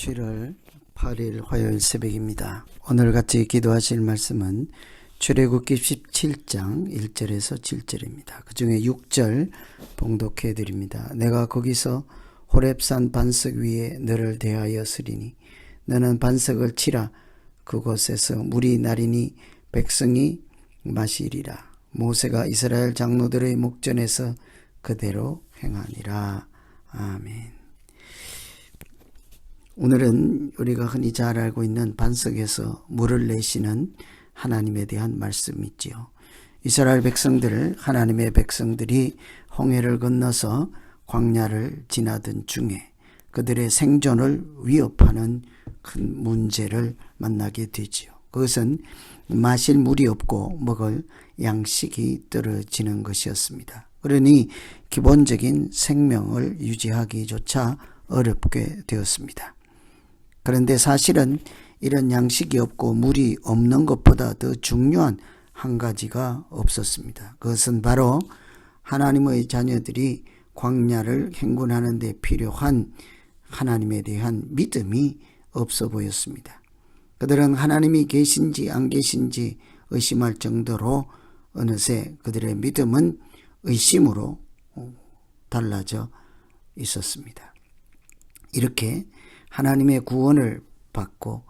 7월 8일 화요일 새벽입니다. 오늘 같이 기도하실 말씀은 출애굽기 17장 1절에서 7절입니다. 그 중에 6절 봉독해 드립니다. 내가 거기서 호렙산 반석 위에 너를 대하여 쓰리니 너는 반석을 치라. 그곳에서 물이 나리니 백성이 마시리라. 모세가 이스라엘 장로들의 목전에서 그대로 행하니라. 아멘. 오늘은 우리가 흔히 잘 알고 있는 반석에서 물을 내시는 하나님에 대한 말씀이지요. 이스라엘 백성들, 하나님의 백성들이 홍해를 건너서 광야를 지나던 중에 그들의 생존을 위협하는 큰 문제를 만나게 되지요. 그것은 마실 물이 없고 먹을 양식이 떨어지는 것이었습니다. 그러니 기본적인 생명을 유지하기조차 어렵게 되었습니다. 그런데 사실은 이런 양식이 없고 물이 없는 것보다 더 중요한 한 가지가 없었습니다. 그것은 바로 하나님의 자녀들이 광야를 행군하는 데 필요한 하나님에 대한 믿음이 없어 보였습니다. 그들은 하나님이 계신지 안 계신지 의심할 정도로 어느새 그들의 믿음은 의심으로 달라져 있었습니다. 이렇게 하나님의 구원을 받고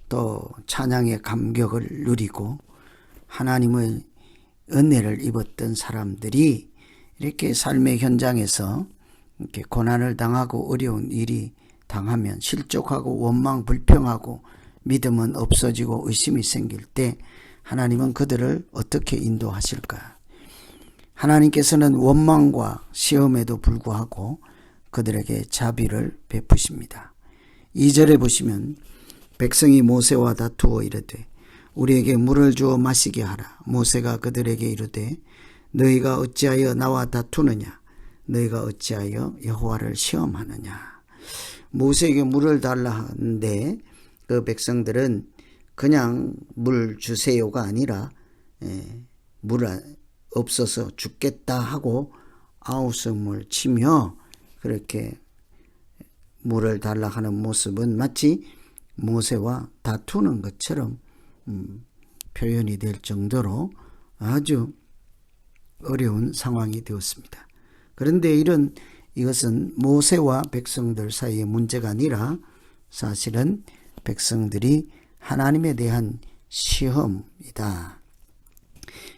또 찬양의 감격을 누리고 하나님의 은혜를 입었던 사람들이 이렇게 삶의 현장에서 이렇게 고난을 당하고 어려운 일이 당하면 실족하고 원망 불평하고 믿음은 없어지고 의심이 생길 때 하나님은 그들을 어떻게 인도하실까? 하나님께서는 원망과 시험에도 불구하고 그들에게 자비를 베푸십니다. 2절에 보시면 백성이 모세와 다투어 이르되 우리에게 물을 주어 마시게 하라. 모세가 그들에게 이르되 너희가 어찌하여 나와 다투느냐? 너희가 어찌하여 여호와를 시험하느냐? 모세에게 물을 달라 하는데 그 백성들은 그냥 물 주세요가 아니라 물 없어서 죽겠다 하고 아우성을 치며 그렇게 물을 달라 하는 모습은 마치 모세와 다투는 것처럼 표현이 될 정도로 아주 어려운 상황이 되었습니다. 그런데 이것은 모세와 백성들 사이의 문제가 아니라 사실은 백성들이 하나님에 대한 시험이다.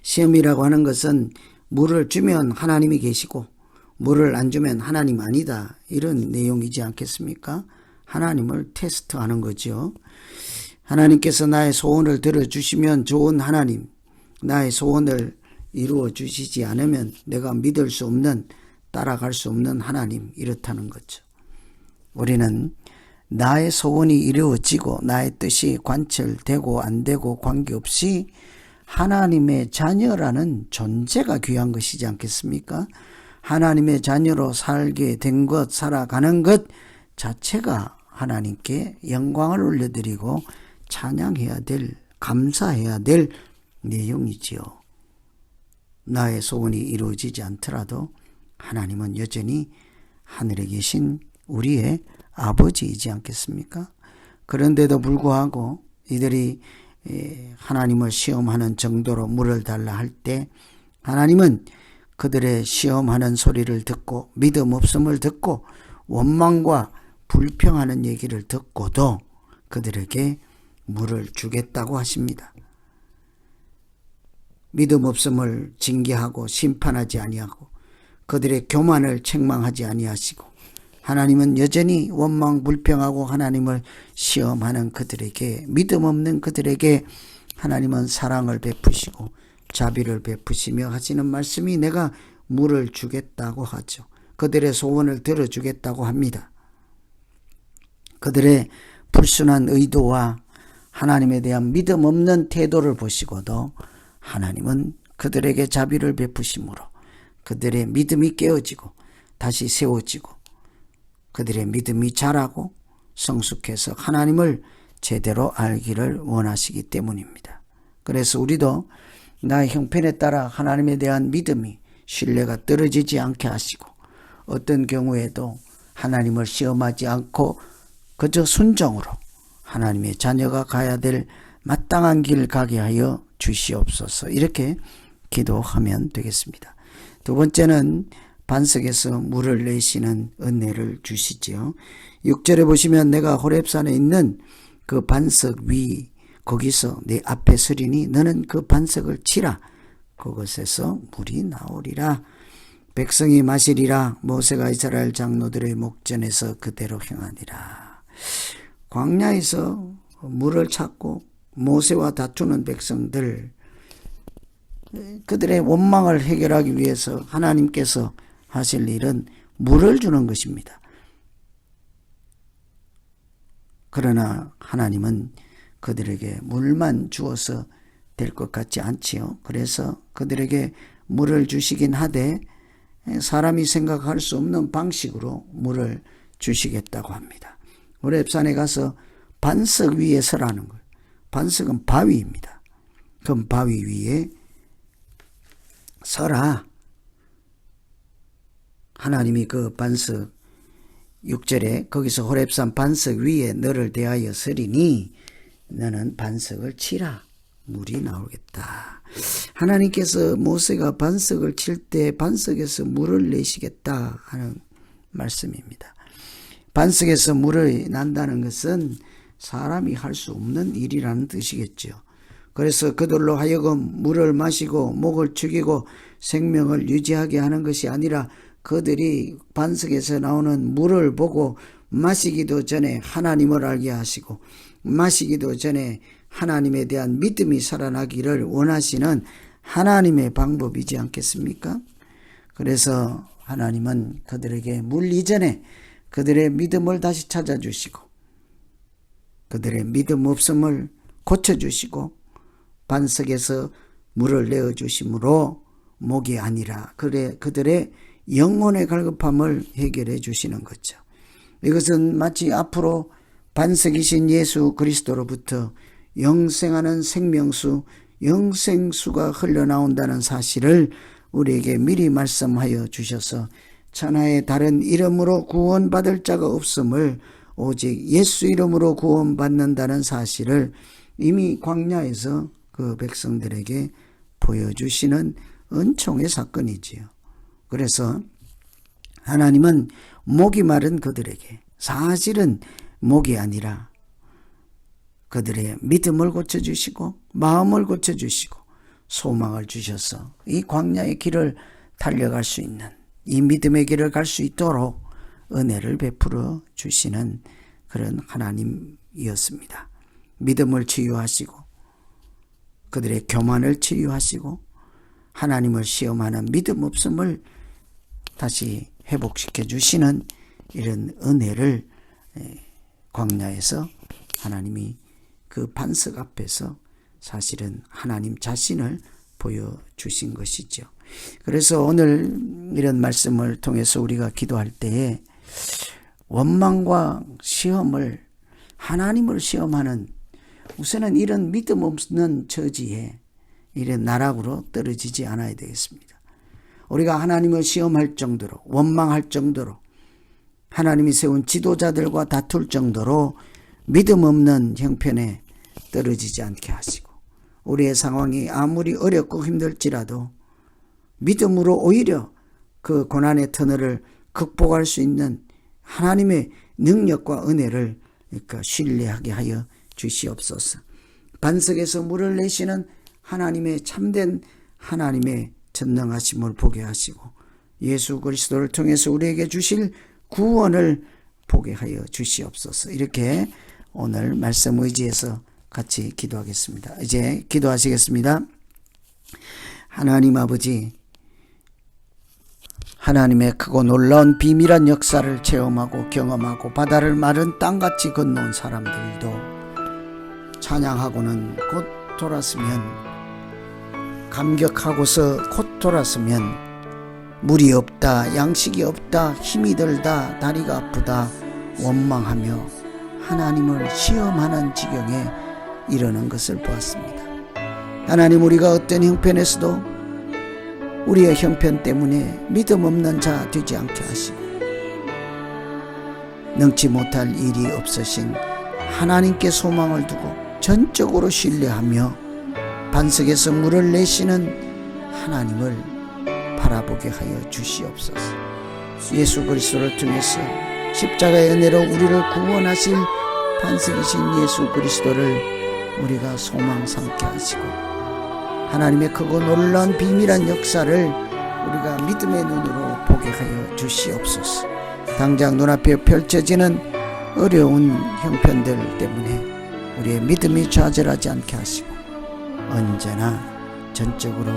시험이라고 하는 것은 물을 주면 하나님이 계시고 물을 안 주면 하나님 아니다. 이런 내용이지 않겠습니까? 하나님을 테스트하는 거죠. 하나님께서 나의 소원을 들어주시면 좋은 하나님, 나의 소원을 이루어 주시지 않으면 내가 믿을 수 없는, 따라갈 수 없는 하나님, 이렇다는 거죠. 우리는 나의 소원이 이루어지고 나의 뜻이 관철되고 안 되고 관계없이 하나님의 자녀라는 존재가 귀한 것이지 않겠습니까? 하나님의 자녀로 살게 된 것, 살아가는 것 자체가 하나님께 영광을 올려드리고 찬양해야 될, 감사해야 될 내용이지요. 나의 소원이 이루어지지 않더라도 하나님은 여전히 하늘에 계신 우리의 아버지이지 않겠습니까? 그런데도 불구하고 이들이 하나님을 시험하는 정도로 물을 달라 할 때 하나님은 그들의 시험하는 소리를 듣고 믿음 없음을 듣고 원망과 불평하는 얘기를 듣고도 그들에게 물을 주겠다고 하십니다. 믿음 없음을 징계하고 심판하지 아니하고 그들의 교만을 책망하지 아니하시고 하나님은 여전히 원망 불평하고 하나님을 시험하는 그들에게, 믿음 없는 그들에게 하나님은 사랑을 베푸시고 자비를 베푸시며 하시는 말씀이 내가 물을 주겠다고 하죠. 그들의 소원을 들어주겠다고 합니다. 그들의 불순한 의도와 하나님에 대한 믿음 없는 태도를 보시고도 하나님은 그들에게 자비를 베푸심으로 그들의 믿음이 깨어지고 다시 세워지고 그들의 믿음이 자라고 성숙해서 하나님을 제대로 알기를 원하시기 때문입니다. 그래서 우리도 나의 형편에 따라 하나님에 대한 믿음이, 신뢰가 떨어지지 않게 하시고 어떤 경우에도 하나님을 시험하지 않고 그저 순종으로 하나님의 자녀가 가야 될 마땅한 길 가게 하여 주시옵소서. 이렇게 기도하면 되겠습니다. 두 번째는 반석에서 물을 내시는 은혜를 주시지요. 6절에 보시면 내가 호렙산에 있는 그 반석 위 거기서 내 앞에 서리니 너는 그 반석을 치라. 그것에서 물이 나오리라. 백성이 마시리라. 모세가 이스라엘 장로들의 목전에서 그대로 행하니라. 광야에서 물을 찾고 모세와 다투는 백성들, 그들의 원망을 해결하기 위해서 하나님께서 하실 일은 물을 주는 것입니다. 그러나 하나님은 그들에게 물만 주어서 될 것 같지 않지요. 그래서 그들에게 물을 주시긴 하되 사람이 생각할 수 없는 방식으로 물을 주시겠다고 합니다. 호렙산에 가서 반석 위에 서라는 거예요. 반석은 바위입니다. 그 바위 위에 서라. 하나님이 그 반석 6절에 거기서 호렙산 반석 위에 너를 대하여 서리니 너는 반석을 치라. 물이 나오겠다. 하나님께서 모세가 반석을 칠 때 반석에서 물을 내시겠다 하는 말씀입니다. 반석에서 물이 난다는 것은 사람이 할 수 없는 일이라는 뜻이겠죠. 그래서 그들로 하여금 물을 마시고 목을 축이고 생명을 유지하게 하는 것이 아니라 그들이 반석에서 나오는 물을 보고 마시기도 전에 하나님을 알게 하시고 마시기도 전에 하나님에 대한 믿음이 살아나기를 원하시는 하나님의 방법이지 않겠습니까? 그래서 하나님은 그들에게 물 이전에 그들의 믿음을 다시 찾아주시고 그들의 믿음 없음을 고쳐주시고 반석에서 물을 내어주심으로 목이 아니라 그들의 영혼의 갈급함을 해결해 주시는 거죠. 이것은 마치 앞으로 반석이신 예수 그리스도로부터 영생하는 생명수, 영생수가 흘러나온다는 사실을 우리에게 미리 말씀하여 주셔서 천하의 다른 이름으로 구원받을 자가 없음을 오직 예수 이름으로 구원받는다는 사실을 이미 광야에서 그 백성들에게 보여주시는 은총의 사건이지요. 그래서 하나님은 목이 마른 그들에게 사실은 목이 아니라 그들의 믿음을 고쳐주시고 마음을 고쳐주시고 소망을 주셔서 이 광야의 길을 달려갈 수 있는 이 믿음의 길을 갈 수 있도록 은혜를 베풀어 주시는 그런 하나님이었습니다. 믿음을 치유하시고 그들의 교만을 치유하시고 하나님을 시험하는 믿음 없음을 다시 회복시켜 주시는 이런 은혜를 광야에서 하나님이 그 반석 앞에서 사실은 하나님 자신을 보여주신 것이죠. 그래서 오늘 이런 말씀을 통해서 우리가 기도할 때에 원망과 시험을 하나님을 시험하는 우선은 이런 믿음 없는 처지에 이런 나락으로 떨어지지 않아야 되겠습니다. 우리가 하나님을 시험할 정도로 원망할 정도로 하나님이 세운 지도자들과 다툴 정도로 믿음 없는 형편에 떨어지지 않게 하시고 우리의 상황이 아무리 어렵고 힘들지라도 믿음으로 오히려 그 고난의 터널을 극복할 수 있는 하나님의 능력과 은혜를 신뢰하게 하여 주시옵소서. 반석에서 물을 내시는 하나님의 참된 하나님의 전능하심을 보게 하시고 예수 그리스도를 통해서 우리에게 주실 구원을 보게 하여 주시옵소서. 이렇게 오늘 말씀 의지해서 같이 기도하겠습니다. 이제 기도하시겠습니다. 하나님 아버지, 하나님의 크고 놀라운 비밀한 역사를 체험하고 경험하고 바다를 마른 땅같이 건너온 사람들도 찬양하고는 곧 돌았으면 감격하고서 곧 돌았으면 물이 없다, 양식이 없다, 힘이 들다, 다리가 아프다 원망하며 하나님을 시험하는 지경에 이르는 것을 보았습니다. 하나님, 우리가 어떤 형편에서도 우리의 형편 때문에 믿음 없는 자 되지 않게 하시고 능치 못할 일이 없으신 하나님께 소망을 두고 전적으로 신뢰하며 반석에서 물을 내시는 하나님을 바라보게 하여 주시옵소서. 예수 그리스도를 통해서 십자가의 은혜로 우리를 구원하실 반석이신 예수 그리스도를 우리가 소망 삼게 하시고 하나님의 크고 놀라운 비밀한 역사를 우리가 믿음의 눈으로 보게 하여 주시옵소서. 당장 눈앞에 펼쳐지는 어려운 형편들 때문에 우리의 믿음이 좌절하지 않게 하시고 언제나 전적으로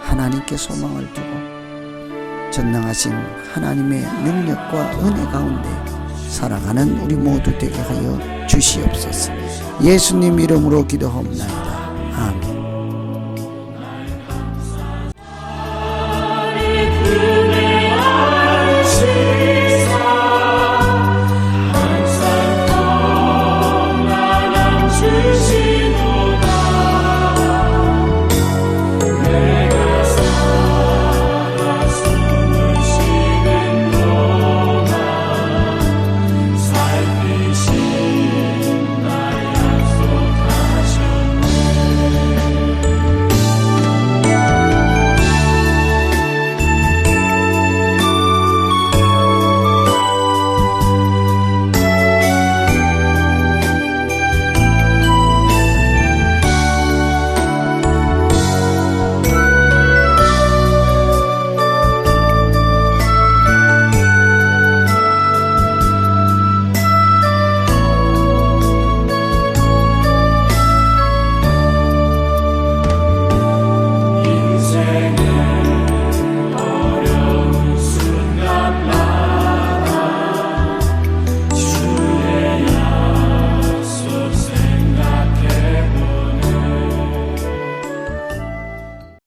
하나님께 소망을 두고 전능하신 하나님의 능력과 은혜 가운데 살아가는 우리 모두 되게 하여 주시옵소서. 예수님 이름으로 기도하옵나이다. 아멘.